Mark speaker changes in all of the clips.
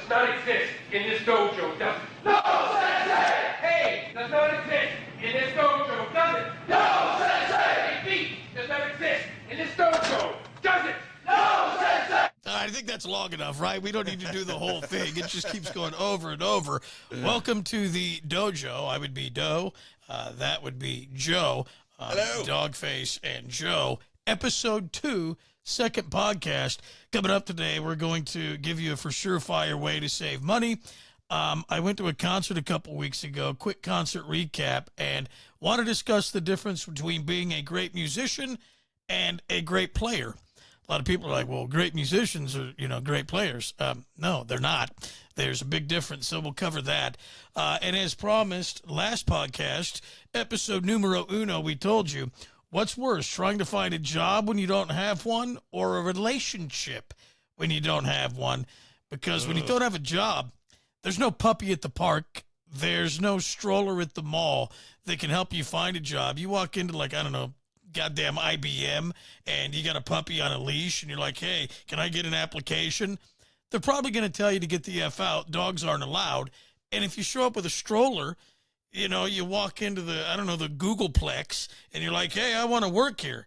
Speaker 1: does not exist in this dojo, does it? No, Sensei! Hey, does not exist in this dojo, does it? No, Sensei! Hey, B does not exist in this dojo, does it? No, Sensei!
Speaker 2: I think that's long enough, right? We don't need to do the whole thing. It just keeps going over and over. Welcome to the dojo. I would be Doe. That would be Joe.
Speaker 3: Hello.
Speaker 2: Dogface and Joe. Episode 2, second podcast. Coming up today, we're going to give you a for sure fire way to save money. I went to a concert a couple weeks ago, quick concert recap, and want to discuss the difference between being a great musician and a great player. A lot of people are like, well, great musicians are, great players. No, they're not. There's a big difference, so we'll cover that. And as promised, last podcast, episode numero uno, we told you, what's worse, trying to find a job when you don't have one or a relationship when you don't have one? Because when you don't have a job, there's no puppy at the park. There's no stroller at the mall that can help you find a job. You walk into, goddamn IBM, and you got a puppy on a leash, and you're like, hey, can I get an application? They're probably going to tell you to get the F out. Dogs aren't allowed. And if you show up with a stroller, you walk into the Googleplex, and you're like, hey, I want to work here.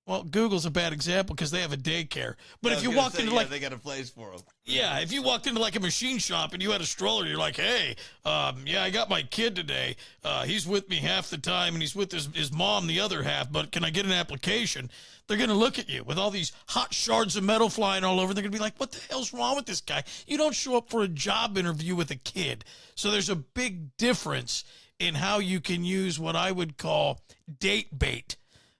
Speaker 2: Well, Google's a bad example because they have a daycare. But if you walked into
Speaker 3: they got a place for them.
Speaker 2: Yeah, if you walked into like a machine shop and you had a stroller, you're like, hey, I got my kid today. He's with me half the time and he's with his mom the other half, but can I get an application? They're going to look at you with all these hot shards of metal flying all over. They're going to be like, what the hell's wrong with this guy? You don't show up for a job interview with a kid. So there's a big difference in how you can use what I would call date bait.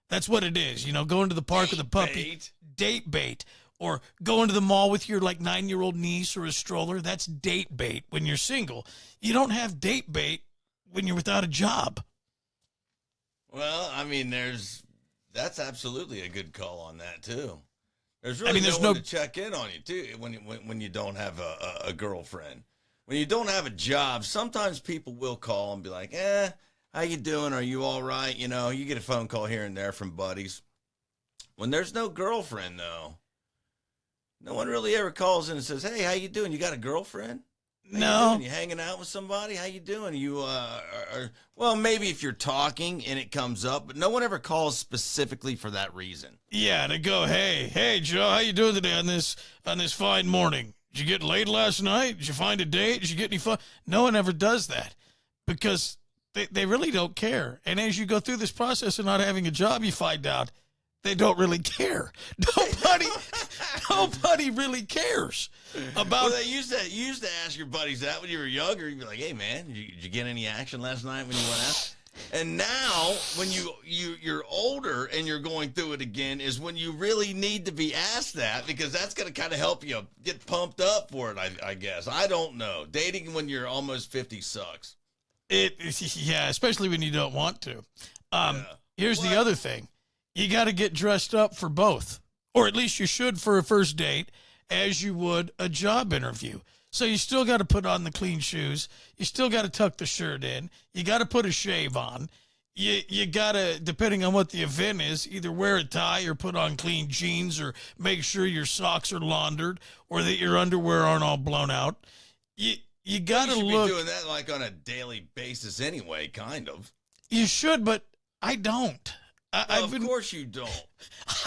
Speaker 2: That's what it is, going to the park with a puppy, date bait, or going to the mall with your 9-year-old niece or a stroller. That's date bait when you're single. You don't have date bait when you're without a job.
Speaker 3: Well, I mean, that's absolutely a good call on that too. There's really
Speaker 2: there's
Speaker 3: no one to check in on you too when you don't have a girlfriend. When you don't have a job, sometimes people will call and be like, how you doing? Are you all right? You get a phone call here and there from buddies. When there's no girlfriend, though, no one really ever calls in and says, hey, how you doing? You got a girlfriend?
Speaker 2: No.
Speaker 3: You hanging out with somebody? How you doing? You well, maybe if you're talking and it comes up, but no one ever calls specifically for that reason.
Speaker 2: Yeah, to go, hey, Joe, how you doing today on this fine morning? Did you get laid last night? Did you find a date? Did you get any fun? No one ever does that because they really don't care. And as you go through this process of not having a job, you find out they don't really care. Nobody really cares about.
Speaker 3: Well, you used to ask your buddies that when you were younger. You'd be like, "Hey, man, did you get any action last night when you went out?" And now, when you're older and you're going through it again, is when you really need to be asked that because that's going to kind of help you get pumped up for it. I guess I don't know. Dating when you're almost 50 sucks.
Speaker 2: Especially when you don't want to. Here's the other thing. You got to get dressed up for both, or at least you should for a first date as you would a job interview. So you still got to put on the clean shoes. You still got to tuck the shirt in. You got to put a shave on. You got to, depending on what the event is, either wear a tie or put on clean jeans or make sure your socks are laundered or that your underwear aren't all blown out. You got to look.
Speaker 3: Be doing that on a daily basis anyway, kind of.
Speaker 2: You should, but I don't.
Speaker 3: Of course you don't.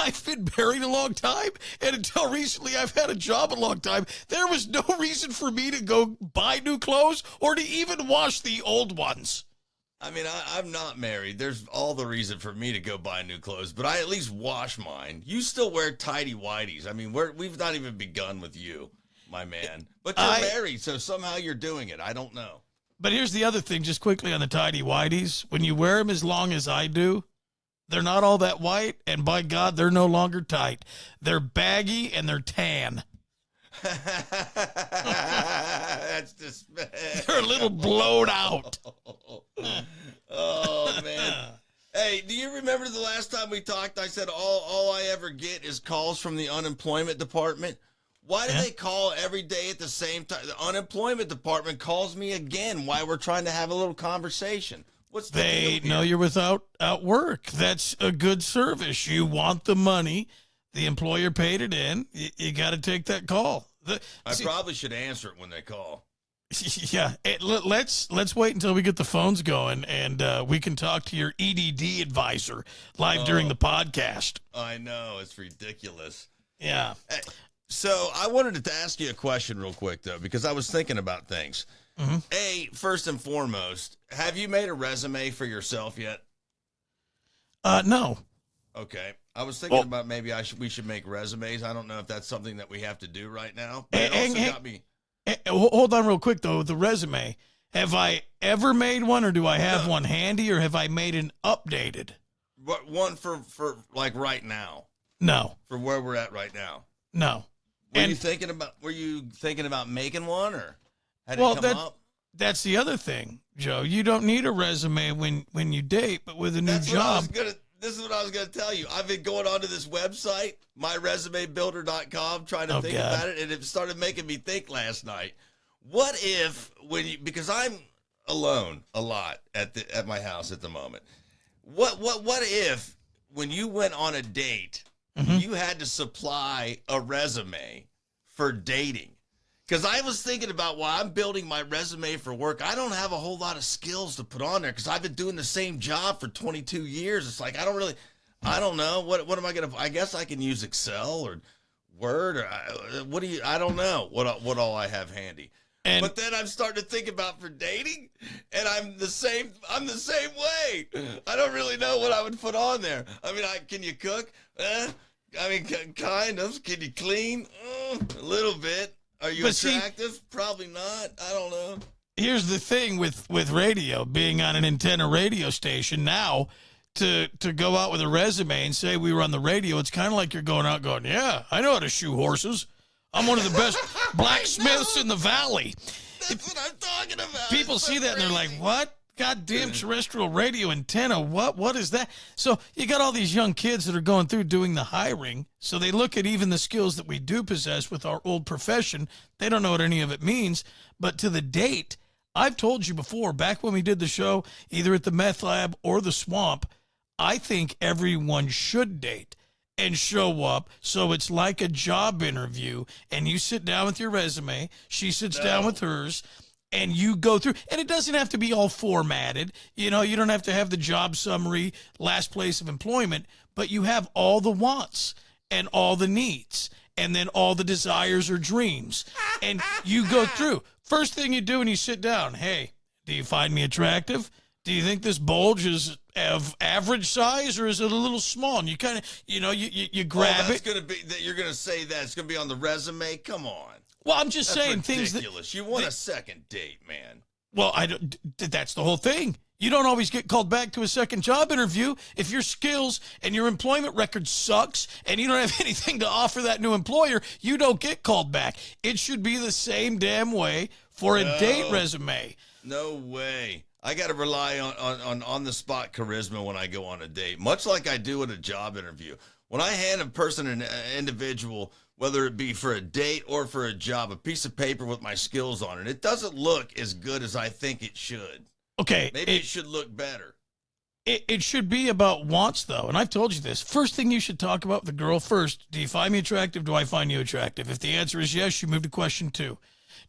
Speaker 2: I've been married a long time, and until recently I've had a job a long time. There was no reason for me to go buy new clothes or to even wash the old ones.
Speaker 3: I mean, I'm not married. There's all the reason for me to go buy new clothes, but I at least wash mine. You still wear tighty-whities. I mean, we've not even begun with you, my man. But you're married, so somehow you're doing it. I don't know.
Speaker 2: But here's the other thing, just quickly on the tighty-whities. When you wear them as long as I do, they're not all that white, and by God, they're no longer tight. They're baggy and they're tan.
Speaker 3: That's just
Speaker 2: they're a little blown out.
Speaker 3: Oh, man. Hey, do you remember the last time we talked, I said all I ever get is calls from the unemployment department? Why do they call every day at the same time? The unemployment department calls me again while we're trying to have a little conversation. What's the
Speaker 2: They
Speaker 3: deal
Speaker 2: know
Speaker 3: here?
Speaker 2: you're without work. That's a good service. You want the money. The employer paid it in. You got to take that call.
Speaker 3: I probably should answer it when they call.
Speaker 2: Yeah, let's wait until we get the phones going, and we can talk to your EDD advisor live during the podcast.
Speaker 3: I know, it's ridiculous.
Speaker 2: Yeah.
Speaker 3: So I wanted to ask you a question real quick, though, because I was thinking about things.
Speaker 2: Mm-hmm.
Speaker 3: First and foremost, have you made a resume for yourself yet?
Speaker 2: No.
Speaker 3: Okay. I was thinking about maybe we should make resumes. I don't know if that's something that we have to do right now. But it also got me.
Speaker 2: Hold on real quick, though. The resume. Have I ever made one, or do I have one handy, or have I made an updated?
Speaker 3: But one for like right now.
Speaker 2: No.
Speaker 3: For where we're at right now.
Speaker 2: No.
Speaker 3: Were you thinking about making one, or had it come up?
Speaker 2: That's the other thing, Joe. You don't need a resume when you date, but with a new job.
Speaker 3: This is what I was going to tell you. I've been going onto this website, myresumebuilder.com, trying to think about it, and it started making me think last night. What if because I'm alone a lot at my house at the moment. What if when you went on a date, you had to supply a resume for dating? Because I was thinking about while I'm building my resume for work, I don't have a whole lot of skills to put on there because I've been doing the same job for 22 years. It's like, I don't know. What am I going to, I guess I can use Excel or Word or I don't know what all I have handy. But then I'm starting to think about for dating, and I'm the same way. I don't really know what I would put on there. I mean, can you cook? Kind of. Can you clean? A little bit. Are you attractive? Probably not. I don't know.
Speaker 2: Here's the thing with radio, being on an antenna radio station now, to go out with a resume and say we were on the radio, it's kind of like you're going out going, yeah, I know how to shoe horses. I'm one of the best blacksmiths in the valley.
Speaker 3: That's what I'm talking about.
Speaker 2: People see that and they're like, what? Goddamn terrestrial radio antenna. What is that? So you got all these young kids that are going through doing the hiring. So they look at even the skills that we do possess with our old profession. They don't know what any of it means. But to the date, I've told you before, back when we did the show, either at the meth lab or the swamp, I think everyone should date and show up. So it's like a job interview, and you sit down with your resume. She sits down with hers. And you go through, and it doesn't have to be all formatted. You know, you don't have to have the job summary, last place of employment, but you have all the wants and all the needs and then all the desires or dreams. And you go through. First thing you do when you sit down, hey, do you find me attractive? Do you think this bulge is of average size, or is it a little small? And you kind of, you grab it.
Speaker 3: You're going to say that it's going to be on the resume? Come on.
Speaker 2: Well, I'm just saying
Speaker 3: ridiculous.
Speaker 2: Things that
Speaker 3: you want a second date, man.
Speaker 2: Well, that's the whole thing. You don't always get called back to a second job interview if your skills and your employment record sucks and you don't have anything to offer that new employer. You don't get called back. It should be the same damn way for a date resume.
Speaker 3: No way. I got to rely on the spot charisma when I go on a date, much like I do at a job interview. When I hand a person, an individual, whether it be for a date or for a job, a piece of paper with my skills on it, it doesn't look as good as I think it should.
Speaker 2: Okay.
Speaker 3: Maybe it should look better.
Speaker 2: It should be about wants, though. And I've told you this. First thing you should talk about with the girl first, do you find me attractive? Do I find you attractive? If the answer is yes, you move to question 2.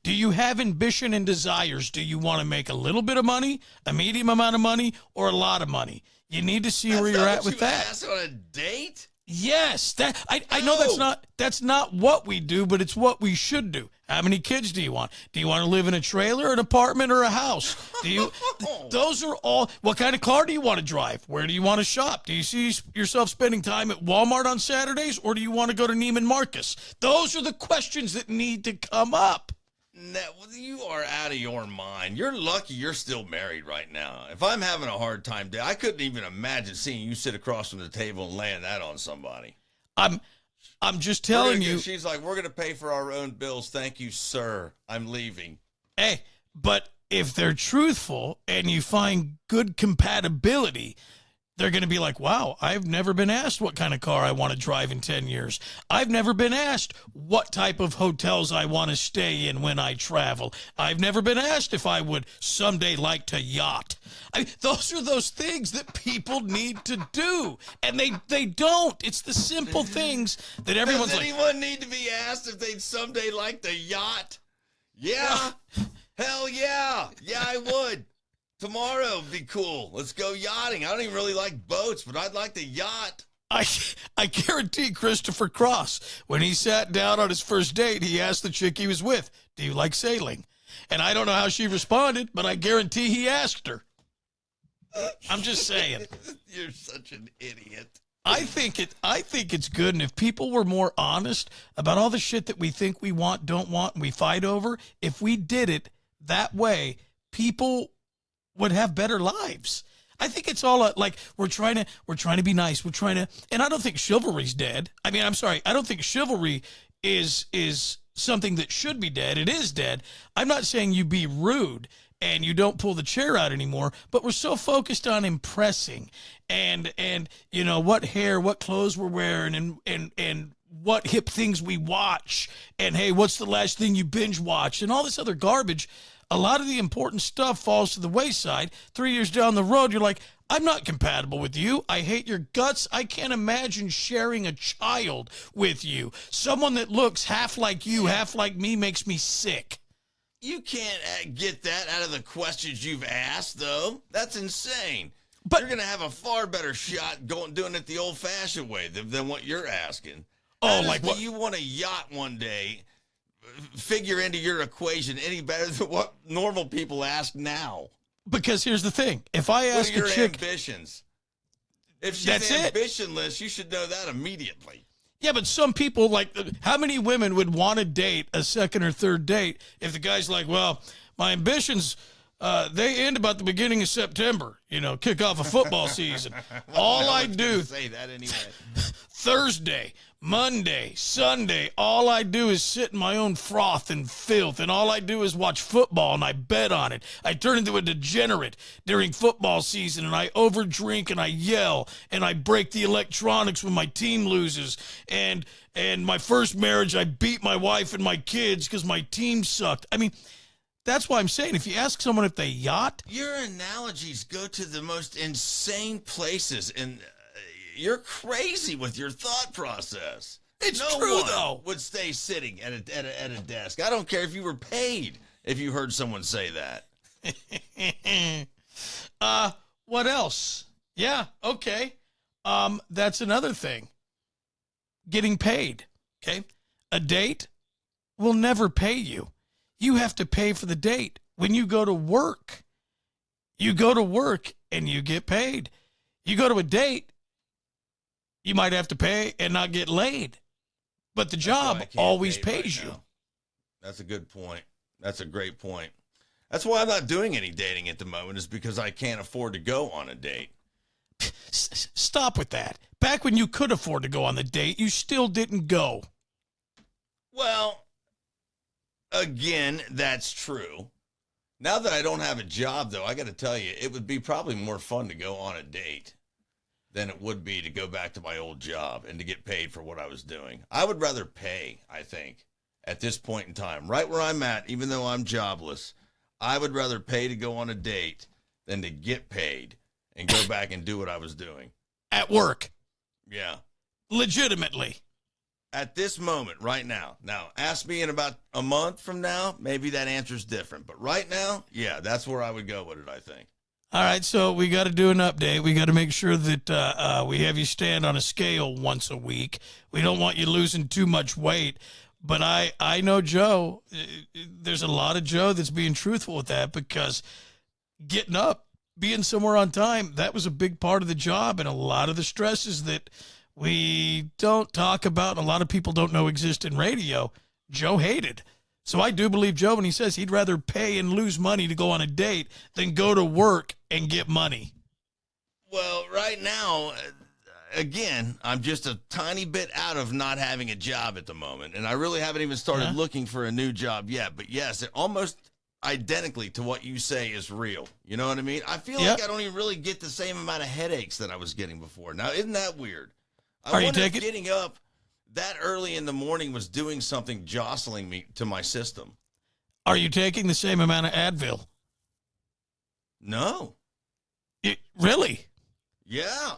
Speaker 2: Do you have ambition and desires? Do you want to make a little bit of money, a medium amount of money, or a lot of money? You need to see where you're at with that.
Speaker 3: Ask on a date?
Speaker 2: Yes, I know that's not what we do, but it's what we should do. How many kids do you want? Do you want to live in a trailer, an apartment, or a house? Those are all. What kind of car do you want to drive? Where do you want to shop? Do you see yourself spending time at Walmart on Saturdays, or do you want to go to Neiman Marcus? Those are the questions that need to come up.
Speaker 3: No, you are out of your mind. You're lucky you're still married right now. If I'm having a hard time, I couldn't even imagine seeing you sit across from the table and laying that on somebody.
Speaker 2: I'm just telling you.
Speaker 3: She's like, we're going to pay for our own bills. Thank you, sir. I'm leaving.
Speaker 2: Hey, but if they're truthful and you find good compatibility, They're going to be like, wow, I've never been asked what kind of car I want to drive in 10 years. I've never been asked what type of hotels I want to stay in when I travel. I've never been asked if I would someday like to yacht. Those are those things that people need to do, and they don't. It's the simple things that everyone's
Speaker 3: Does
Speaker 2: like.
Speaker 3: anyone need to be asked if they'd someday like to yacht? Yeah. Hell yeah. Yeah, I would. Tomorrow would be cool. Let's go yachting. I don't even really like boats, but I'd like to yacht.
Speaker 2: I guarantee Christopher Cross, when he sat down on his first date, he asked the chick he was with, do you like sailing? And I don't know how she responded, but I guarantee he asked her. I'm just saying.
Speaker 3: You're such an idiot.
Speaker 2: I think it's good, and if people were more honest about all the shit that we think we want, don't want, and we fight over, if we did it that way, people would have better lives. I think it's all like we're trying to be nice. We're trying to, and I don't think chivalry's dead. I mean, I'm sorry, I don't think chivalry is something that should be dead. It is dead. I'm not saying you be rude and you don't pull the chair out anymore, but we're so focused on impressing and you know what hair, what clothes we're wearing, and what hip things we watch, and hey, what's the last thing you binge watched, and all this other garbage. A lot of the important stuff falls to the wayside. 3 years down the road, you're like, I'm not compatible with you. I hate your guts. I can't imagine sharing a child with you. Someone that looks half like you, half like me makes me sick.
Speaker 3: You can't get that out of the questions you've asked, though. That's insane.
Speaker 2: But
Speaker 3: you're going to have a far better shot doing it the old-fashioned way than what you're asking.
Speaker 2: Oh, like what?
Speaker 3: You want a yacht one day figure into your equation any better than what normal people ask now?
Speaker 2: Because here's the thing. If I ask
Speaker 3: what are your
Speaker 2: a chick...
Speaker 3: ambitions? If she's
Speaker 2: That's
Speaker 3: ambitionless, you should know that immediately.
Speaker 2: Yeah, but some people, like, how many women would want to date a second or third date if the guy's like, well, my ambitions, they end about the beginning of September, you know, kick off a football season. All I do...
Speaker 3: say that anyway.
Speaker 2: Thursday, Monday, Sunday, all I do is sit in my own froth and filth, and all I do is watch football, and I bet on it. I turn into a degenerate during football season, and I overdrink, and I yell, and I break the electronics when my team loses, and my first marriage, I beat my wife and my kids because my team sucked. I mean, that's why I'm saying, if you ask someone if they yacht...
Speaker 3: Your analogies go to the most insane places, and... You're crazy with your thought process.
Speaker 2: It's
Speaker 3: no
Speaker 2: true,
Speaker 3: one
Speaker 2: though.
Speaker 3: would stay sitting at a desk. I don't care if you were paid if you heard someone say that.
Speaker 2: What else? Yeah, okay. That's another thing. Getting paid, okay? A date will never pay you. You have to pay for the date. When you go to work and you get paid. You go to a date, you might have to pay and not get laid. But the job always pays you.
Speaker 3: That's a good point. That's a great point. That's why I'm not doing any dating at the moment, is because I can't afford to go on a date.
Speaker 2: Stop with that. Back when you could afford to go on the date, you still didn't go.
Speaker 3: Well, again, that's true. Now that I don't have a job, though, I got to tell you, it would be probably more fun to go on a date than it would be to go back to my old job and to get paid for what I was doing. I would rather pay, I think, at this point in time. Right where I'm at, even though I'm jobless, I would rather pay to go on a date than to get paid and go back and do what I was doing.
Speaker 2: At work.
Speaker 3: Yeah.
Speaker 2: Legitimately.
Speaker 3: At this moment, right now. Now, ask me in about a month from now, maybe that answer's different. But right now, yeah, that's where I would go with it, I think.
Speaker 2: All right, so we got to do an update. We got to make sure that we have you stand on a scale once a week. We don't want you losing too much weight. But I know Joe. There's a lot of Joe that's being truthful with that, because getting up, being somewhere on time, that was a big part of the job, and a lot of the stresses that we don't talk about, and a lot of people don't know exist in radio, Joe hated. So I do believe Joe when he says he'd rather pay and lose money to go on a date than go to work and get money.
Speaker 3: Well, right now, again, I'm just a tiny bit out of not having a job at the moment, and I really haven't even started looking for a new job yet. But yes, identically to what you say is real. You know what I mean? I feel like I don't even really get the same amount of headaches that I was getting before. Now, isn't that weird? I wonder if getting up that early in the morning was doing something jostling me to my system.
Speaker 2: Are you taking the same amount of Advil?
Speaker 3: No.
Speaker 2: Really?
Speaker 3: Yeah.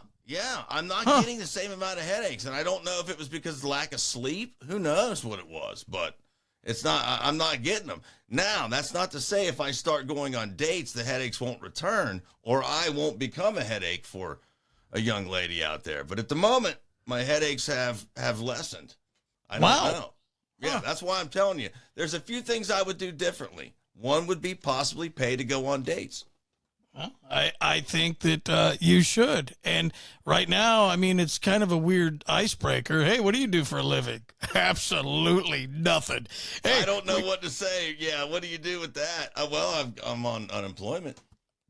Speaker 3: I'm not getting the same amount of headaches, and I don't know if it was because of lack of sleep. Who knows what it was, but it's not. I'm not getting them. Now, that's not to say if I start going on dates, the headaches won't return, or I won't become a headache for a young lady out there. But at the moment, my headaches have lessened. I don't know. Yeah, that's why I'm telling you. There's a few things I would do differently. One would be possibly pay to go on dates.
Speaker 2: Well, I think that you should. And right now, I mean, it's kind of a weird icebreaker. Hey, what do you do for a living? Absolutely nothing. Hey,
Speaker 3: I don't know what to say. Yeah, what do you do with that? Well, I'm on unemployment.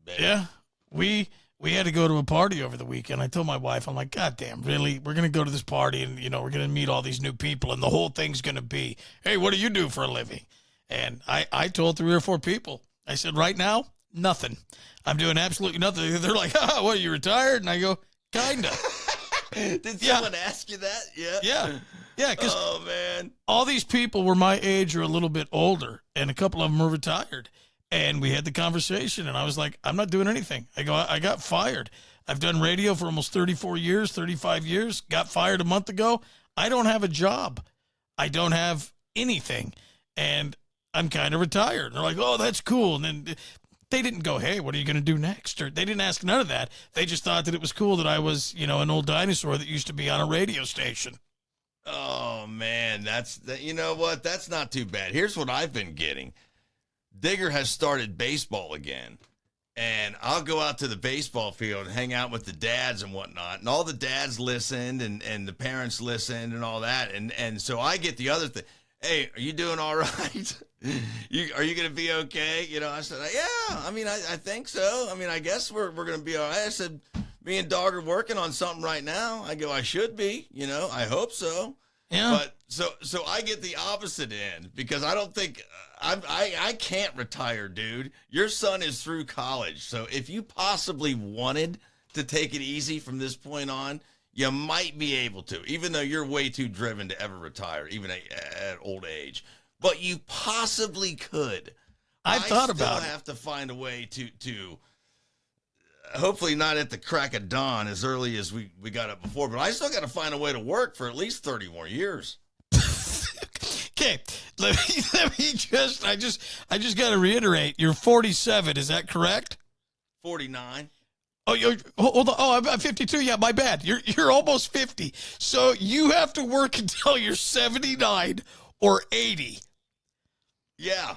Speaker 3: Baby.
Speaker 2: Yeah, we had to go to a party over the weekend. I told my wife, I'm like, God damn, really? We're going to go to this party and, you know, we're going to meet all these new people. And the whole thing's going to be, hey, what do you do for a living? And I told 3 or 4 people. I said, right now, nothing. I'm doing absolutely nothing. They're like, what, are you retired? And I go, kinda.
Speaker 3: Did someone ask you that? Yeah.
Speaker 2: Yeah, because
Speaker 3: oh, man.
Speaker 2: all these people were my age or a little bit older, and a couple of them were retired. And we had the conversation, and I was like, I'm not doing anything. I go, I got fired. I've done radio for almost 34 years, 35 years, got fired a month ago. I don't have a job. I don't have anything, and I'm kind of retired. And they're like, oh, that's cool. And then they didn't go, hey, what are you going to do next? Or they didn't ask none of that. They just thought that it was cool that I was, you know, an old dinosaur that used to be on a radio station.
Speaker 3: Oh, man, you know what? That's not too bad. Here's what I've been getting. Digger has started baseball again, and I'll go out to the baseball field and hang out with the dads and whatnot, and all the dads listened and the parents listened and all that, and so I get the other thing. Hey, are you doing all right? Are you going to be okay? You know, I said, yeah, I mean, I think so. I mean, I guess we're going to be all right. I said, me and Dog are working on something right now. I go, I should be, you know, I hope so.
Speaker 2: Yeah.
Speaker 3: But so I get the opposite end because I don't think I can't retire, dude. Your son is through college. So if you possibly wanted to take it easy from this point on, you might be able to, even though you're way too driven to ever retire, even at old age. But you possibly could.
Speaker 2: I've thought about it.
Speaker 3: I have to find a way to hopefully not at the crack of dawn as early as we got up before, but I still got to find a way to work for at least 30 more years.
Speaker 2: Okay, let me just, I just got to reiterate, you're 47, is that correct?
Speaker 3: 49.
Speaker 2: Oh, hold on. Oh, I'm 52. Yeah, my bad. You're almost 50. So you have to work until you're 79 or 80.
Speaker 3: Yeah.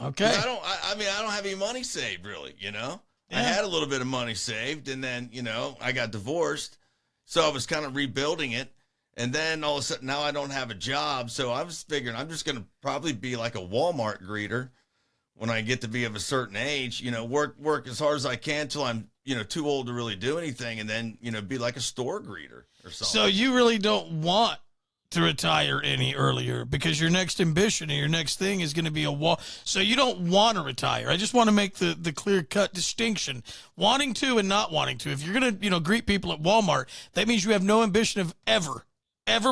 Speaker 2: Okay.
Speaker 3: I mean, I don't have any money saved, really, you know? Yeah. I had a little bit of money saved, and then, you know, I got divorced, so I was kind of rebuilding it, and then all of a sudden now I don't have a job, so I was figuring I'm just going to probably be like a Walmart greeter when I get to be of a certain age, you know, work as hard as I can till I'm, you know, too old to really do anything, and then, you know, be like a store greeter or something.
Speaker 2: So you really don't want to retire any earlier because your next ambition and your next thing is going to be a wall. So you don't want to retire. I just want to make the clear-cut distinction, wanting to and not wanting to. If you're going to, you know, greet people at Walmart, that means you have no ambition of ever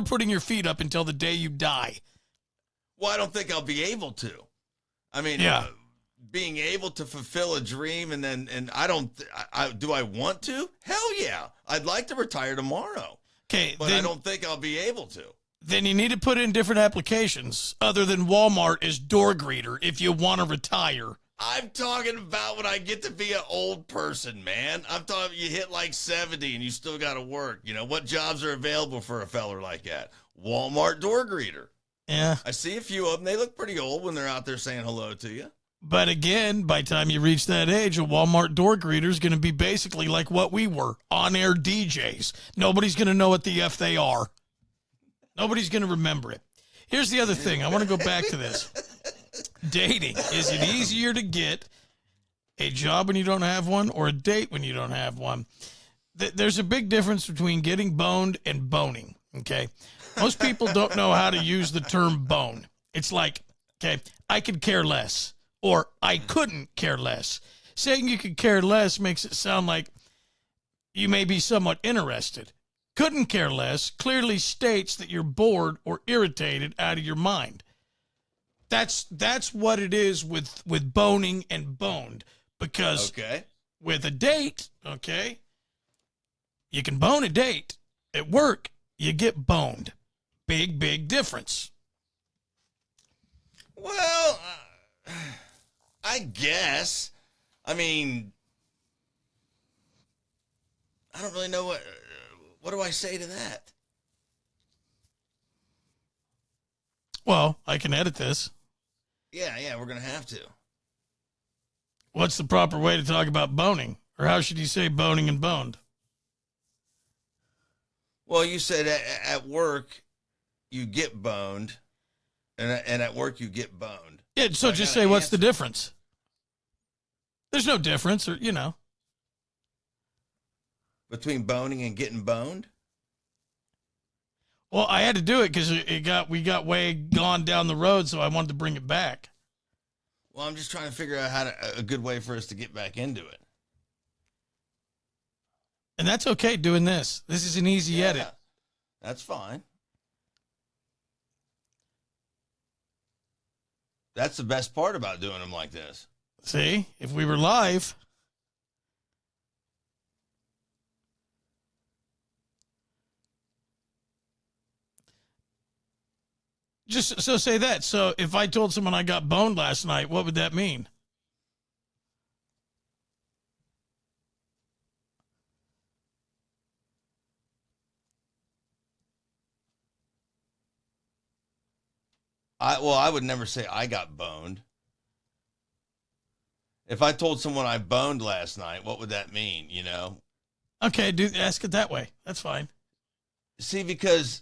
Speaker 2: putting your feet up until the day you die.
Speaker 3: Well, I don't think I'll be able to. I mean, being able to fulfill a dream and do I want to? Hell yeah. I'd like to retire tomorrow.
Speaker 2: Okay,
Speaker 3: but I don't think I'll be able to.
Speaker 2: Then you need to put in different applications other than Walmart as door greeter if you want to retire.
Speaker 3: I'm talking about when I get to be an old person, man. I'm talking you hit like 70 and you still got to work. You know, what jobs are available for a feller like that? Walmart door greeter.
Speaker 2: Yeah.
Speaker 3: I see a few of them. They look pretty old when they're out there saying hello to you.
Speaker 2: But again, by the time you reach that age, a Walmart door greeter is going to be basically like what we were, on-air DJs. Nobody's going to know what the F they are. Nobody's going to remember it. Here's the other thing. I want to go back to this. Dating. Is it easier to get a job when you don't have one or a date when you don't have one? There's a big difference between getting boned and boning, okay? Most people don't know how to use the term bone. It's like, okay, I could care less. or I couldn't care less. Saying you could care less makes it sound like you may be somewhat interested. Couldn't care less clearly states that you're bored or irritated out of your mind. That's what it is with boning and boned. Because with a date, okay, you can bone a date. At work, you get boned. Big difference.
Speaker 3: Well, I guess. I mean, I don't really know what do I say to that?
Speaker 2: Well, I can edit this.
Speaker 3: Yeah, we're going to have to.
Speaker 2: What's the proper way to talk about boning? Or how should you say boning and boned?
Speaker 3: Well, you said at work you get boned, and at work you get boned.
Speaker 2: Yeah, so just say, what's the difference? There's no difference, or,
Speaker 3: Between boning and getting boned?
Speaker 2: Well, I had to do it because we got way gone down the road, so I wanted to bring it back.
Speaker 3: Well, I'm just trying to figure out a good way for us to get back into it.
Speaker 2: And that's okay doing this. This is an easy edit.
Speaker 3: That's fine. That's the best part about doing them like this.
Speaker 2: See, if we were live. Just so say that. So if I told someone I got boned last night, what would that mean?
Speaker 3: I would never say I got boned. If I told someone I boned last night, what would that mean,
Speaker 2: Okay, ask it that way. That's fine.
Speaker 3: See, because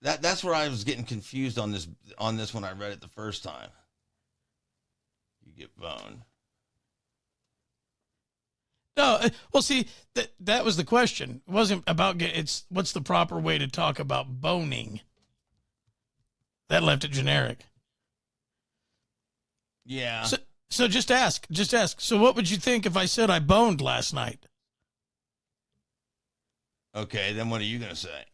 Speaker 3: that's where I was getting confused on this when I read it the first time. You get boned.
Speaker 2: No, well, see, that was the question. It wasn't about it's what's the proper way to talk about boning. That left it generic.
Speaker 3: Yeah.
Speaker 2: So just ask. So what would you think if I said I boned last night?
Speaker 3: Okay, then what are you going to say?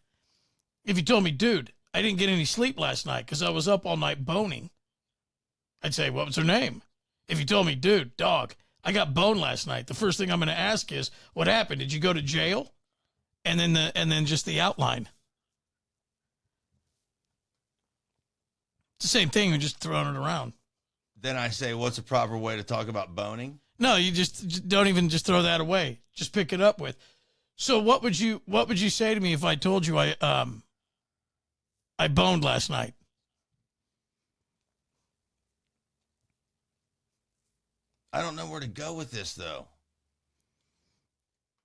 Speaker 2: If you told me, dude, I didn't get any sleep last night because I was up all night boning, I'd say, what was her name? If you told me, dude, dog, I got boned last night, the first thing I'm going to ask is, what happened? Did you go to jail? And then just the outline. It's the same thing. We're just throwing it around.
Speaker 3: Then I say, what's the proper way to talk about boning?
Speaker 2: No, you just don't even just throw that away. Just pick it up with. So what would you say to me if I told you I boned last night?
Speaker 3: I don't know where to go with this, though.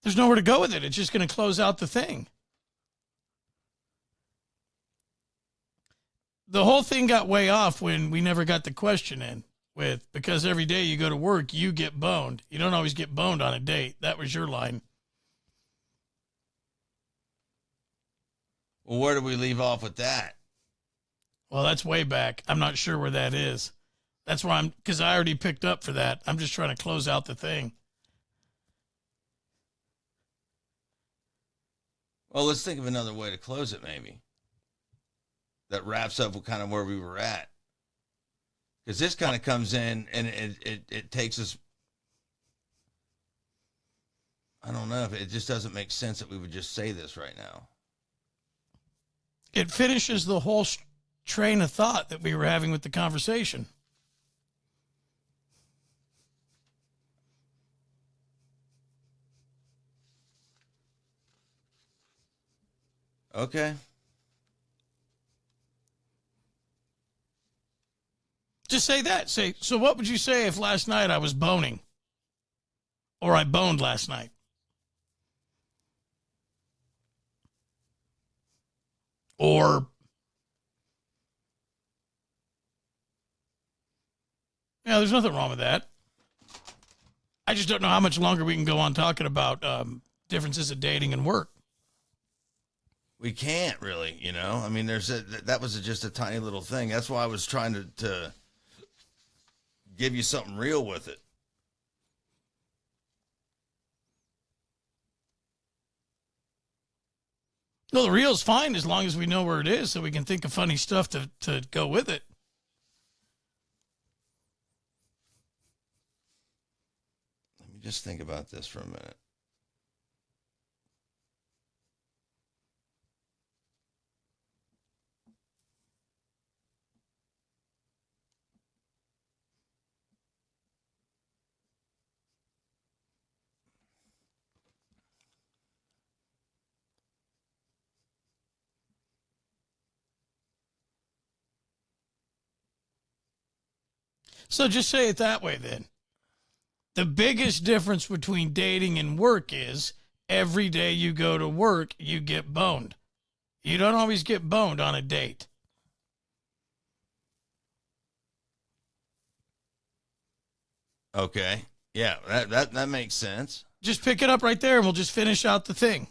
Speaker 2: There's nowhere to go with it. It's just going to close out the thing. The whole thing got way off when we never got the question in with, because every day you go to work, you get boned. You don't always get boned on a date. That was your line.
Speaker 3: Well, where do we leave off with that?
Speaker 2: Well, that's way back. I'm not sure where that is. That's where because I already picked up for that. I'm just trying to close out the thing.
Speaker 3: Well, let's think of another way to close it, maybe. That wraps up with kind of where we were at. Because this kind of comes in and it takes us. I don't know if it just doesn't make sense that we would just say this right now.
Speaker 2: It finishes the whole train of thought that we were having with the conversation.
Speaker 3: Okay.
Speaker 2: Just say that. Say, so what would you say if last night I was boning? Or I boned last night? Or, yeah, there's nothing wrong with that. I just don't know how much longer we can go on talking about differences of dating and work.
Speaker 3: we can't really, I mean, that was just a tiny little thing. That's why I was trying to give you something real with it.
Speaker 2: No, the real's fine as long as we know where it is so we can think of funny stuff to go with it.
Speaker 3: Let me just think about this for a minute.
Speaker 2: So just say it that way then. The biggest difference between dating and work is every day you go to work, you get boned. You don't always get boned on a date.
Speaker 3: Okay. Yeah, that makes sense.
Speaker 2: Just pick it up right there and we'll just finish out the thing.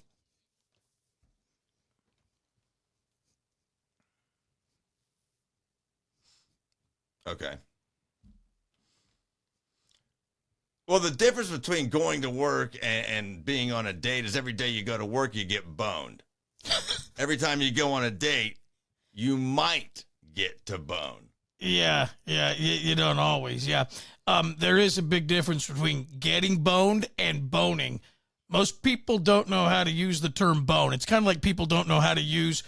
Speaker 3: Okay. Well, the difference between going to work and being on a date is every day you go to work, you get boned. Every time you go on a date, you might get to bone.
Speaker 2: Yeah, you don't always, yeah. There is a big difference between getting boned and boning. Most people don't know how to use the term bone. It's kind of like people don't know how to use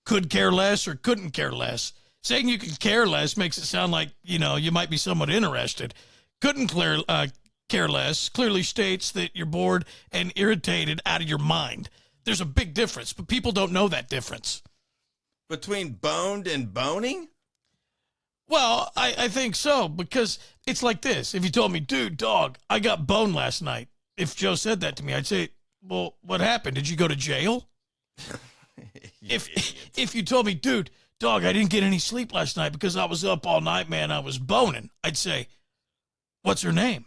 Speaker 2: could care less or couldn't care less. Saying you could care less makes it sound like, you might be somewhat interested. Couldn't care less clearly states that you're bored and irritated out of your mind. There's a big difference, but people don't know that difference.
Speaker 3: Between boned and boning?
Speaker 2: Well, I think so, because it's like this. If you told me, dude, dog, I got boned last night. If Joe said that to me, I'd say, well, what happened? Did you go to jail? If you told me, dude, dog, I didn't get any sleep last night because I was up all night, man, I was boning, I'd say, what's her name?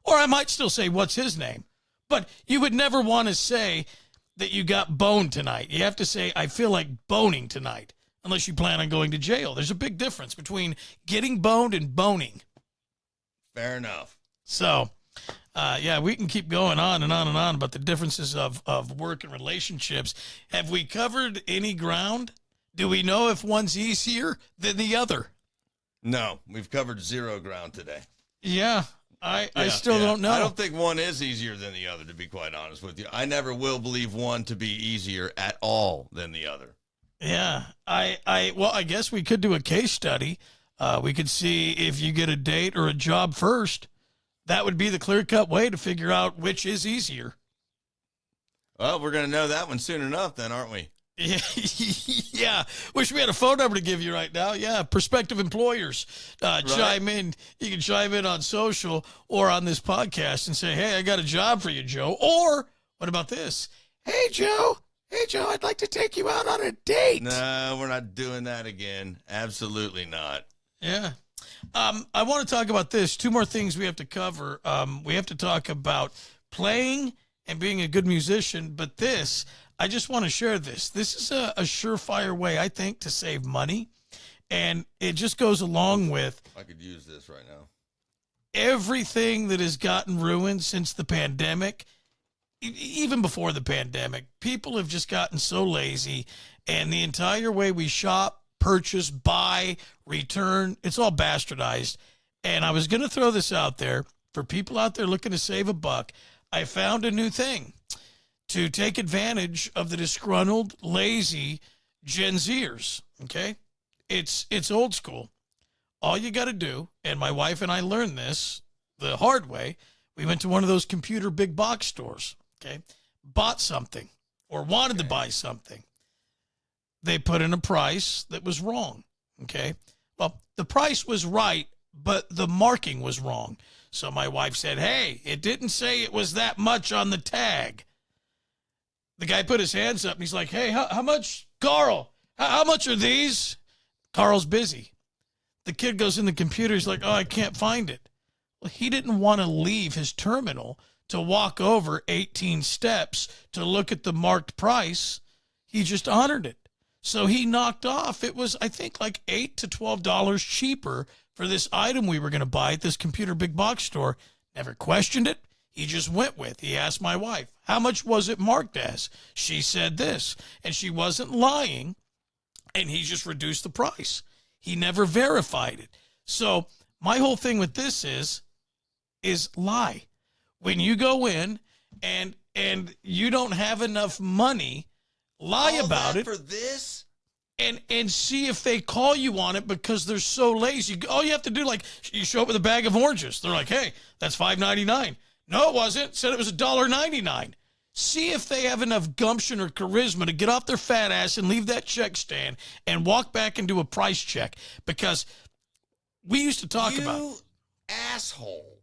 Speaker 2: Or I might still say, what's his name? But you would never want to say that you got boned tonight. You have to say, I feel like boning tonight, unless you plan on going to jail. There's a big difference between getting boned and boning.
Speaker 3: Fair enough.
Speaker 2: So, yeah, we can keep going on and on and on about the differences of work and relationships. Have we covered any ground? Do we know if one's easier than the other?
Speaker 3: No, we've covered zero ground today.
Speaker 2: Yeah. I still don't know.
Speaker 3: I don't think one is easier than the other, to be quite honest with you. I never will believe one to be easier at all than the other.
Speaker 2: Yeah. Well, I guess we could do a case study. We could see if you get a date or a job first. That would be the clear-cut way to figure out which is easier.
Speaker 3: Well, we're going to know that one soon enough then, aren't we?
Speaker 2: Yeah. Wish we had a phone number to give you right now. Yeah. Prospective employers, chime in. You can chime in on social or on this podcast and say, hey, I got a job for you, Joe. Or what about this? Hey, Joe, I'd like to take you out on a date.
Speaker 3: No, we're not doing that again. Absolutely not.
Speaker 2: Yeah. I want to talk about this. Two more things we have to cover. We have to talk about playing and being a good musician, but I just want to share this. This is a surefire way, I think, to save money. And it just goes along with
Speaker 3: I could use this right now.
Speaker 2: Everything that has gotten ruined since the pandemic, even before the pandemic. People have just gotten so lazy, and the entire way we shop, purchase, buy, return, it's all bastardized. And I was going to throw this out there for people out there looking to save a buck. I found a new thing to take advantage of the disgruntled, lazy Gen Zers, okay? It's old school. All you got to do, and my wife and I learned this the hard way, we went to one of those computer big box stores, okay? Bought something or wanted to buy something. They put in a price that was wrong, okay? Well, the price was right, but the marking was wrong. So my wife said, hey, it didn't say it was that much on the tag. The guy put his hands up and he's like, hey, how much, Carl? How much are these? Carl's busy. The kid goes in the computer. He's like, oh, I can't find it. Well, he didn't want to leave his terminal to walk over 18 steps to look at the marked price. he just honored it. So he knocked off, it was, I think, like $8 to $12 cheaper for this item we were going to buy at this computer big box store. Never questioned it. He just went with. He asked my wife, how much was it marked as? She said this, and she wasn't lying, and he just reduced the price. He never verified it. So my whole thing with this is lie. When you go in and you don't have enough money, lie
Speaker 3: All
Speaker 2: about
Speaker 3: that
Speaker 2: it
Speaker 3: for this.
Speaker 2: and see if they call you on it because they're so lazy. All you have to do, like, you show up with a bag of oranges. They're like, hey, that's $5.99. No, it wasn't. Said it was $1.99. See if they have enough gumption or charisma to get off their fat ass and leave that check stand and walk back and do a price check, because we used to talk about.
Speaker 3: You asshole.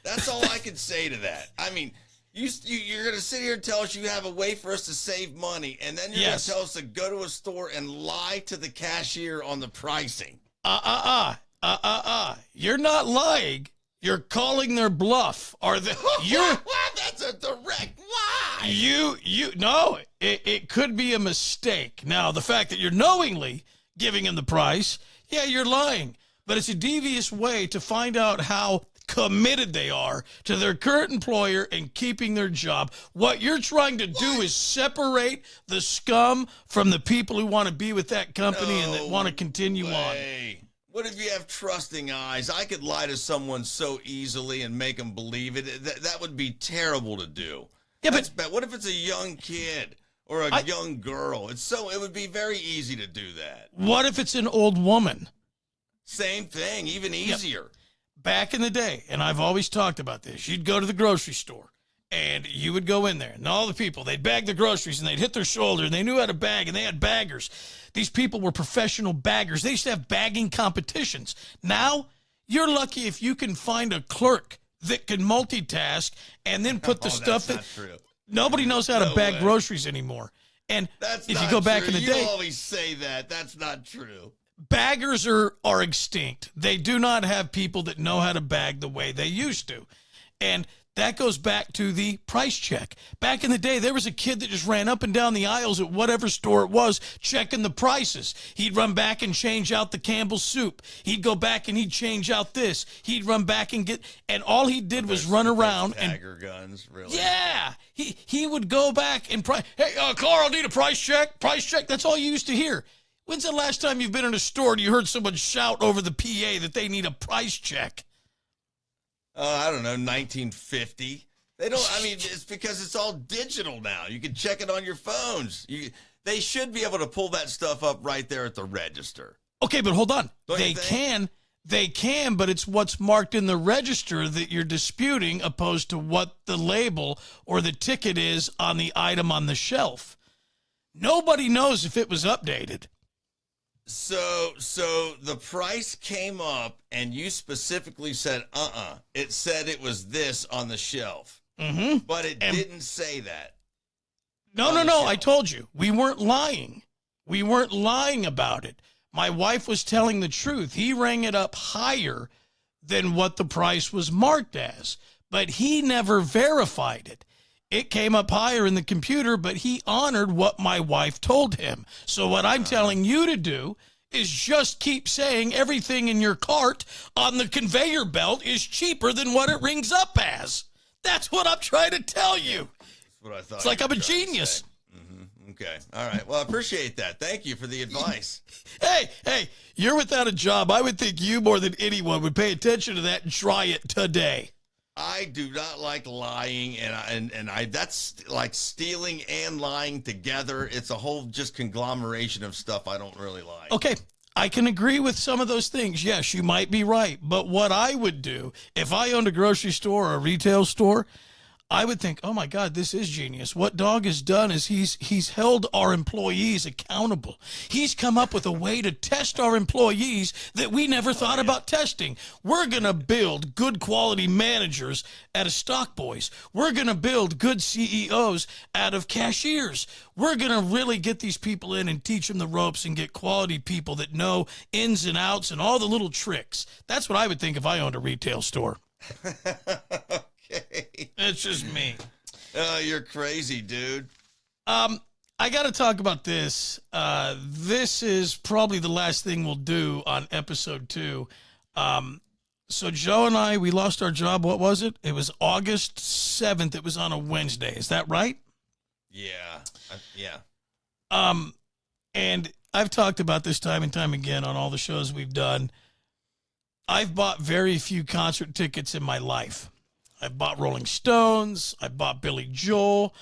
Speaker 3: That's all I can say to that. I mean, you're going to sit here and tell us you have a way for us to save money, and then you're going to tell us to go to a store and lie to the cashier on the pricing.
Speaker 2: You're not lying. You're calling their bluff.
Speaker 3: That's a direct lie.
Speaker 2: No, it could be a mistake. Now, the fact that you're knowingly giving him the price, yeah, you're lying. But it's a devious way to find out how committed they are to their current employer and keeping their job. What you're trying to do is separate the scum from the people who want to be with that company and that want to continue on.
Speaker 3: What if you have trusting eyes? I could lie to someone so easily and make them believe it. That would be terrible to do. Yeah, but what if it's a young kid or a young girl? It would be very easy to do that.
Speaker 2: What if it's an old woman?
Speaker 3: Same thing, even easier.
Speaker 2: Yep. Back in the day, and I've always talked about this, you'd go to the grocery store, and you would go in there, and all the people, they'd bag the groceries, and they'd hit their shoulder, and they knew how to bag, and they had baggers. These people were professional baggers. They used to have bagging competitions. Now, you're lucky if you can find a clerk that can multitask and then put the stuff that...
Speaker 3: True.
Speaker 2: Nobody knows how to bag groceries anymore. And if you go back in the day...
Speaker 3: You always say that. That's not true.
Speaker 2: Baggers are extinct. They do not have people that know how to bag the way they used to. And that goes back to the price check. Back in the day, there was a kid that just ran up and down the aisles at whatever store it was, checking the prices. He'd run back and change out the Campbell's soup. He'd go back and he'd change out this. He'd run back and and all he did was run around and
Speaker 3: bagger guns, really.
Speaker 2: Yeah, he would go back and hey, Carl, need a price check. Price check. That's all you used to hear. When's the last time you've been in a store and you heard someone shout over the PA that they need a price check?
Speaker 3: I don't know, 1950. They don't. I mean, it's because it's all digital now. You can check it on your phones. They should be able to pull that stuff up right there at the register.
Speaker 2: Okay, but hold on.
Speaker 3: Don't
Speaker 2: They can, but it's what's marked in the register that you're disputing, opposed to what the label or the ticket is on the item on the shelf. Nobody knows if it was updated.
Speaker 3: So the price came up, and you specifically said, it said it was this on the shelf.
Speaker 2: Mm-hmm.
Speaker 3: But it didn't say that.
Speaker 2: No. I told you. We weren't lying. We weren't lying about it. My wife was telling the truth. He rang it up higher than what the price was marked as, but he never verified it. It came up higher in the computer, but he honored what my wife told him. So what I'm telling you to do is just keep saying everything in your cart on the conveyor belt is cheaper than what it rings up as. That's what I'm trying to tell you.
Speaker 3: That's what I thought.
Speaker 2: It's like I'm a genius.
Speaker 3: Mm-hmm. Okay. All right. Well, I appreciate that. Thank you for the advice.
Speaker 2: Hey, you're without a job. I would think you more than anyone would pay attention to that and try it today.
Speaker 3: I do not like lying, and I that's like stealing and lying together. It's a whole just conglomeration of stuff I don't really like.
Speaker 2: Okay, I can agree with some of those things. Yes, you might be right. But what I would do if I owned a grocery store or a retail store, I would think, oh my God, this is genius. What Dog has done is he's held our employees accountable. He's come up with a way to test our employees that we never thought about testing. We're going to build good quality managers out of stock boys. We're going to build good CEOs out of cashiers. We're going to really get these people in and teach them the ropes and get quality people that know ins and outs and all the little tricks. That's what I would think if I owned a retail store.
Speaker 3: Okay.
Speaker 2: It's just me.
Speaker 3: You're crazy, dude.
Speaker 2: I got to talk about this. This is probably the last thing we'll do on episode 2. So Joe and I, we lost our job. What was it? It was August 7th. It was on a Wednesday. Is that right?
Speaker 3: Yeah. Yeah.
Speaker 2: And I've talked about this time and time again on all the shows we've done. I've bought very few concert tickets in my life. I've bought Rolling Stones. I bought Billy Joel.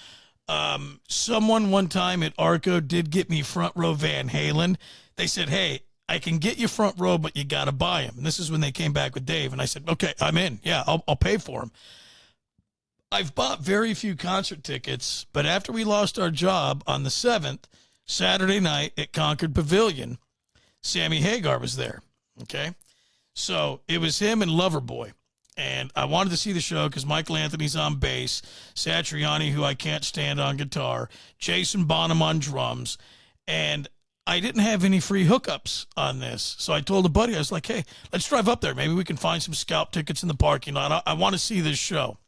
Speaker 2: Someone one time at Arco did get me front row Van Halen. They said, hey, I can get you front row, but you got to buy them. And this is when they came back with Dave. And I said, okay, I'm in. Yeah, I'll pay for them. I've bought very few concert tickets, but after we lost our job on the 7th, Saturday night at Concord Pavilion, Sammy Hagar was there. Okay. So it was him and Loverboy. And I wanted to see the show because Michael Anthony's on bass, Satriani, who I can't stand, on guitar, Jason Bonham on drums, and I didn't have any free hookups on this. So I told a buddy, I was like, hey, let's drive up there. Maybe we can find some scalp tickets in the parking lot. I want to see this show.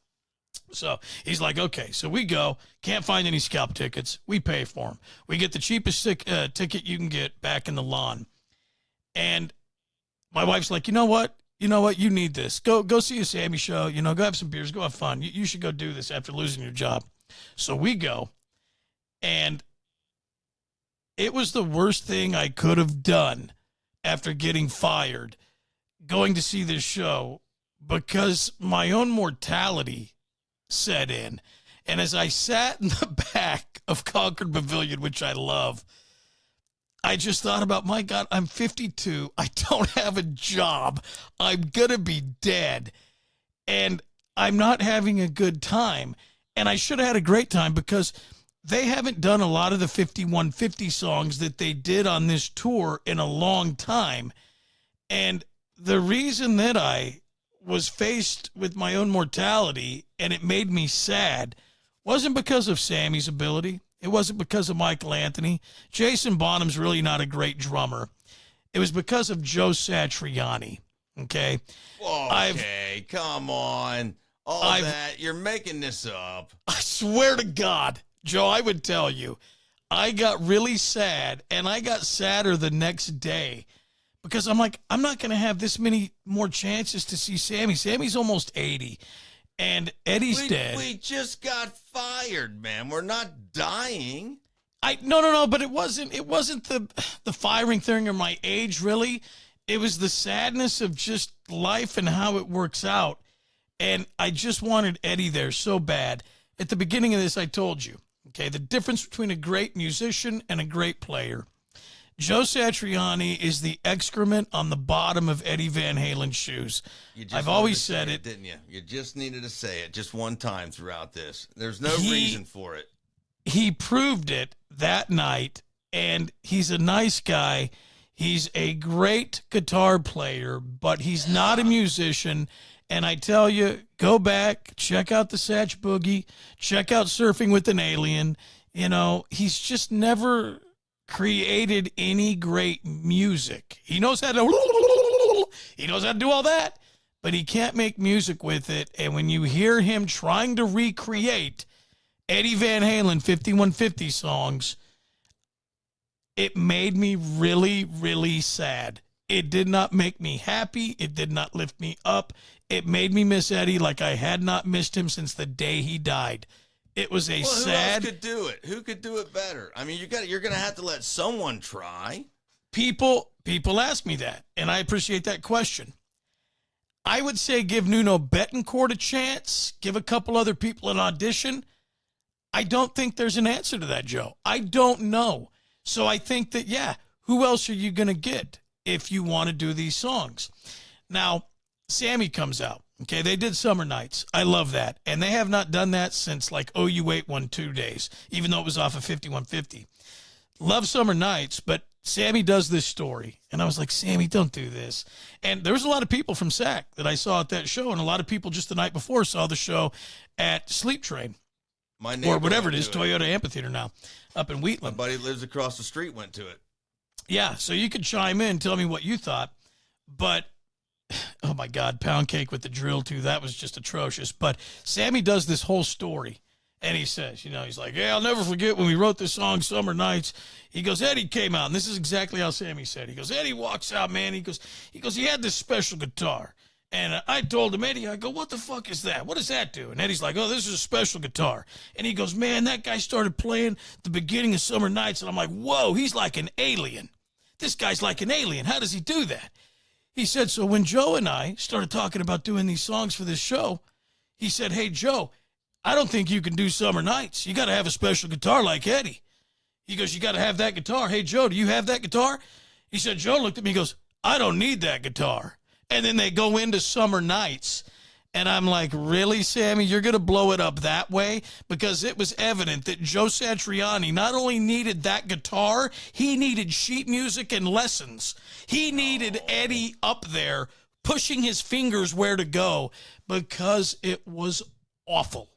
Speaker 2: So he's like, okay. So we go, can't find any scalp tickets. We pay for them. We get the cheapest ticket you can get back in the lawn. And my wife's like, you know what? You need this. Go see a Sammy show. Go have some beers. Go have fun. You should go do this after losing your job. So we go. And it was the worst thing I could have done after getting fired, going to see this show, because my own mortality set in. And as I sat in the back of Concord Pavilion, which I love, I just thought about, my God, I'm 52. I don't have a job. I'm going to be dead. And I'm not having a good time. And I should have had a great time because they haven't done a lot of the 5150 songs that they did on this tour in a long time. And the reason that I was faced with my own mortality and it made me sad wasn't because of Sammy's ability. It wasn't because of Michael Anthony. Jason Bonham's really not a great drummer. It was because of Joe Satriani. Okay?
Speaker 3: Okay, come on. That, you're making this up.
Speaker 2: I swear to God, Joe, I would tell you, I got really sad, and I got sadder the next day because I'm like, I'm not going to have this many more chances to see Sammy. Sammy's almost 80. And Eddie's dead.
Speaker 3: We just got fired, man. We're not dying.
Speaker 2: No, but it wasn't the firing thing or my age, really. It was the sadness of just life and how it works out. And I just wanted Eddie there so bad. At the beginning of this, I told you, okay, the difference between a great musician and a great player. Joe Satriani is the excrement on the bottom of Eddie Van Halen's shoes. I've always said it,
Speaker 3: didn't you? You just needed to say it just one time throughout this. There's no reason for it.
Speaker 2: He proved it that night, and he's a nice guy. He's a great guitar player, but he's not a musician. And I tell you, go back, check out the Satch Boogie, check out Surfing with an Alien. He's just never created any great music. He knows how to do all that, but he can't make music with it. And when you hear him trying to recreate Eddie Van Halen 5150 songs, it made me really, really sad. It did not make me happy. It did not lift me up. It made me miss Eddie like I had not missed him since the day he died. It was a sad.
Speaker 3: Who else could do it? Who could do it better? I mean, you're going to have to let someone try.
Speaker 2: People ask me that, and I appreciate that question. I would say give Nuno Bettencourt a chance. Give a couple other people an audition. I don't think there's an answer to that, Joe. I don't know. So I think that, yeah, who else are you going to get if you want to do these songs? Now, Sammy comes out. Okay, they did Summer Nights. I love that. And they have not done that since like OU812 days, even though it was off of 5150. Love Summer Nights, but Sammy does this story. And I was like, Sammy, don't do this. And there was a lot of people from SAC that I saw at that show, and a lot of people just the night before saw the show at Sleep Train. Or whatever it is, Toyota Amphitheater now, up in Wheatland.
Speaker 3: My buddy lives across the street, went to it.
Speaker 2: Yeah, so you could chime in, tell me what you thought. But oh my God, Pound Cake with the drill too. That was just atrocious. But Sammy does this whole story, And he says, he's like, yeah, I'll never forget when we wrote this song, Summer Nights. He goes, Eddie came out, and this is exactly how Sammy said. He goes, Eddie walks out, man. He goes, he had this special guitar. And I told him, Eddie, I go, what the fuck is that? What does that do? And Eddie's like, oh, this is a special guitar. And he goes, man, that guy started playing the beginning of Summer Nights. And I'm like, whoa, he's like an alien. This guy's like an alien. How does he do that? He said, so when Joe and I started talking about doing these songs for this show, he said, hey, Joe, I don't think you can do Summer Nights. You got to have a special guitar like Eddie. He goes, you got to have that guitar. Hey, Joe, do you have that guitar? He said, Joe looked at me and goes, I don't need that guitar. And then they go into Summer Nights. And I'm like, really, Sammy? You're going to blow it up that way? Because it was evident that Joe Satriani not only needed that guitar, he needed sheet music and lessons. He needed Eddie up there pushing his fingers where to go because it was awful.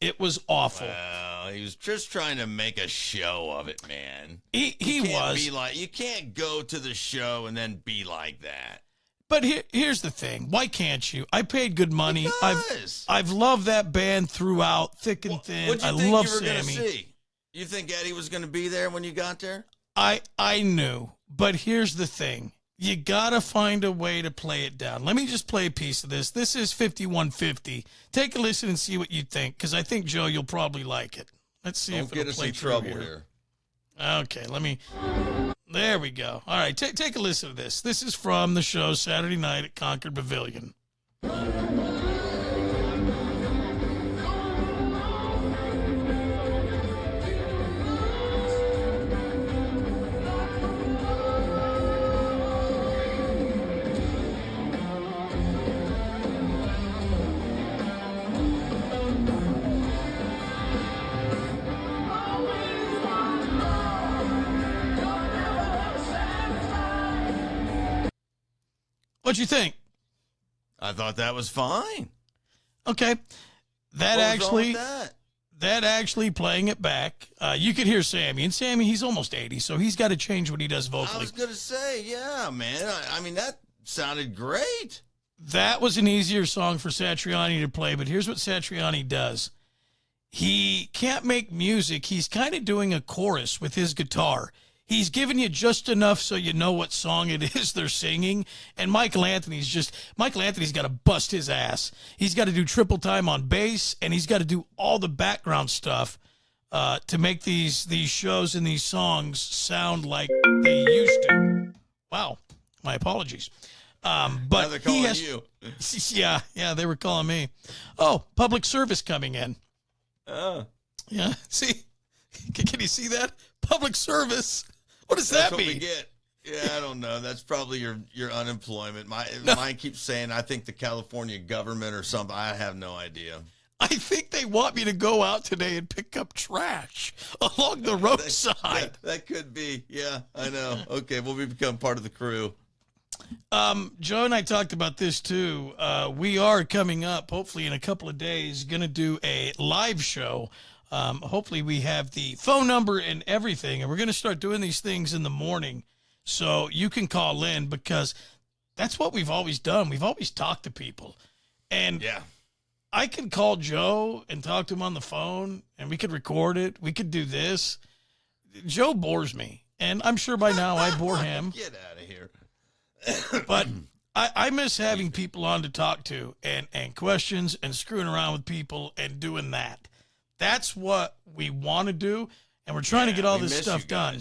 Speaker 2: It was awful.
Speaker 3: Well, he was just trying to make a show of it, man.
Speaker 2: He was.
Speaker 3: You can't go to the show and then be like that.
Speaker 2: But here's the thing. Why can't you? I paid good money.
Speaker 3: Because.
Speaker 2: I've loved that band throughout, thick and thin.
Speaker 3: What'd you
Speaker 2: I
Speaker 3: think
Speaker 2: love
Speaker 3: you were
Speaker 2: Sammy.
Speaker 3: Gonna see? You think Eddie was going to be there when you got there?
Speaker 2: I knew. But here's the thing. You got to find a way to play it down. Let me just play a piece of this. This is 5150. Take a listen and see what you think, because I think, Joe, you'll probably like it. Let's see if it'll play through
Speaker 3: trouble here.
Speaker 2: Okay, there we go. All right, take a listen to this. This is from the show Saturday night at Concord Pavilion. What'd you think?
Speaker 3: I thought that was fine.
Speaker 2: Okay. That actually playing it back, you could hear Sammy. And Sammy, he's almost 80, so he's got to change what he does vocally.
Speaker 3: I was going to say, yeah, man. I mean, that sounded great.
Speaker 2: That was an easier song for Satriani to play, but here's what Satriani does. He can't make music. He's kind of doing a chorus with his guitar. He's giving you just enough so you know what song it is they're singing. And Michael Anthony's got to bust his ass. He's got to do triple time on bass, and he's got to do all the background stuff to make these shows and these songs sound like they used to. Wow, my apologies. But
Speaker 3: now they're calling you.
Speaker 2: Yeah, they were calling me. Oh, public service coming in.
Speaker 3: Oh.
Speaker 2: Yeah, see? Can you see that? Public service. What does
Speaker 3: That's
Speaker 2: that
Speaker 3: what
Speaker 2: mean?
Speaker 3: we get. Yeah, I don't know. That's probably your unemployment. Mine keeps saying, I think the California government or something. I have no idea.
Speaker 2: I think they want me to go out today and pick up trash along the roadside.
Speaker 3: That could be. Yeah, I know. Okay, well, we become part of the crew.
Speaker 2: Joe and I talked about this too. We are coming up, hopefully in a couple of days, going to do a live show. Hopefully we have the phone number and everything, and we're going to start doing these things in the morning so you can call in, because that's what we've always done. We've always talked to people. And
Speaker 3: yeah,
Speaker 2: I could call Joe and talk to him on the phone, and we could record it. We could do this. Joe bores me, and I'm sure by now I bore him.
Speaker 3: Get out of here.
Speaker 2: But I miss having people on to talk to and questions and screwing around with people and doing that. That's what we want to do, and we're trying to get all this stuff done.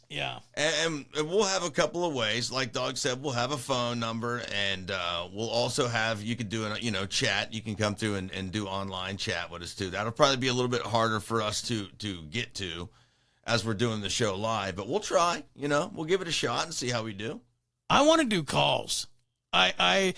Speaker 2: Yeah.
Speaker 3: And we'll have a couple of ways. Like Dog said, we'll have a phone number, and we'll also have, you can do chat. You can come through and do online chat with us too. That'll probably be a little bit harder for us to get to as we're doing the show live, but we'll try. We'll give it a shot and see how we do.
Speaker 2: I want to do calls. That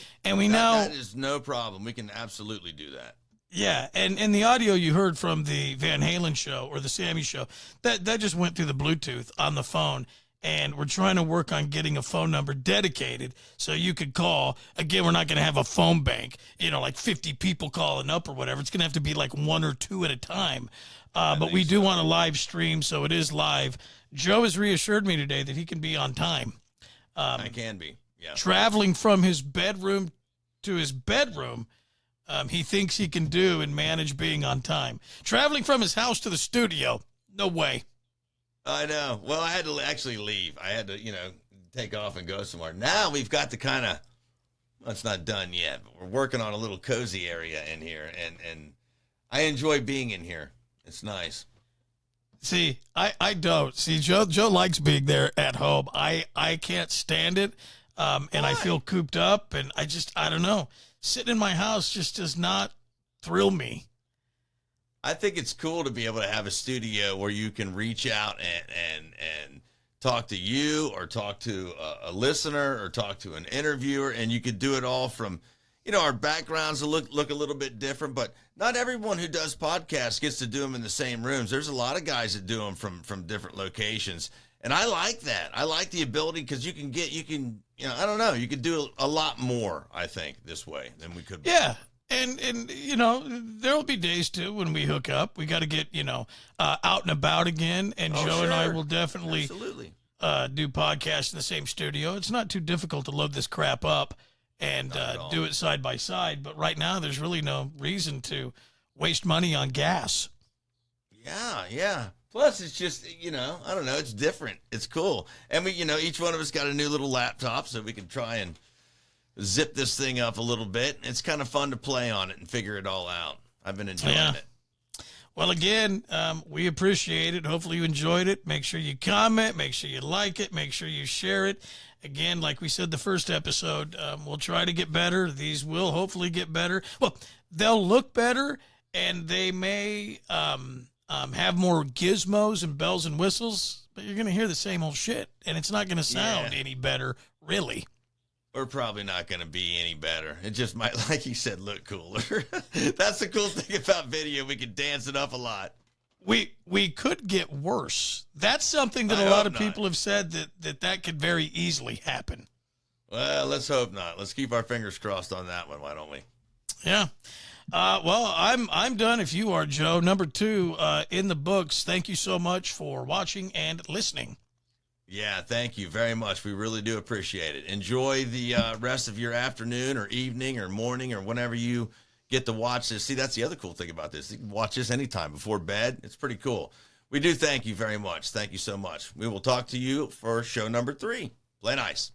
Speaker 3: is no problem. We can absolutely do that.
Speaker 2: Yeah, and the audio you heard from the Van Halen show or the Sammy show, that just went through the Bluetooth on the phone, and we're trying to work on getting a phone number dedicated so you could call. Again, we're not going to have a phone bank, like 50 people calling up or whatever. It's going to have to be like one or two at a time. But we do want to live stream, so it is live. Joe has reassured me today that he can be on time.
Speaker 3: I can be, yeah.
Speaker 2: Traveling from his bedroom to his bedroom he thinks he can do and manage being on time. Traveling from his house to the studio, no way.
Speaker 3: I know. Well, I had to actually leave. I had to, take off and go somewhere. Now we've got the kind of, well, it's not done yet, but we're working on a little cozy area in here, and I enjoy being in here. It's nice.
Speaker 2: See, I don't. See, Joe likes being there at home. I can't stand it, and I feel cooped up, and I don't know. Sitting in my house just does not thrill me.
Speaker 3: I think it's cool to be able to have a studio where you can reach out and talk to you or talk to a listener or talk to an interviewer, and you could do it all from, our backgrounds look a little bit different, but not everyone who does podcasts gets to do them in the same rooms. There's a lot of guys that do them from different locations, and I like that. I like the ability because you can, I don't know, you could do a lot more, I think, this way than we could.
Speaker 2: Yeah. And there'll be days, too, when we hook up. We got to get, out and about again. And Joe and I will definitely do podcasts in the same studio. It's not too difficult to load this crap up and do it side by side. But right now, there's really no reason to waste money on gas.
Speaker 3: Yeah. Plus, it's just, I don't know. It's different. It's cool. And we, each one of us got a new little laptop so we can try and zip this thing up a little bit. It's kind of fun to play on it and figure it all out. I've been enjoying it.
Speaker 2: Well, again, we appreciate it. Hopefully you enjoyed it. Make sure you comment. Make sure you like it. Make sure you share it. Again, like we said the first episode, we'll try to get better. These will hopefully get better. Well, they'll look better, and they may have more gizmos and bells and whistles, but you're going to hear the same old shit, and it's not going to sound any better, really.
Speaker 3: We're probably not going to be any better. It just might, like you said, look cooler. That's the cool thing about video. We can dance it up a lot.
Speaker 2: We could get worse. That's something that a lot of people have said that could very easily happen.
Speaker 3: Well, let's hope not. Let's keep our fingers crossed on that one. Why don't we?
Speaker 2: Yeah. Well, I'm done. If you are, Joe. Number 2 in the books. Thank you so much for watching and listening.
Speaker 3: Yeah, thank you very much. We really do appreciate it. Enjoy the rest of your afternoon or evening or morning or whenever you get to watch this. See, that's the other cool thing about this. You can watch this anytime before bed. It's pretty cool. We do thank you very much. Thank you so much. We will talk to you for show number 3. Play nice.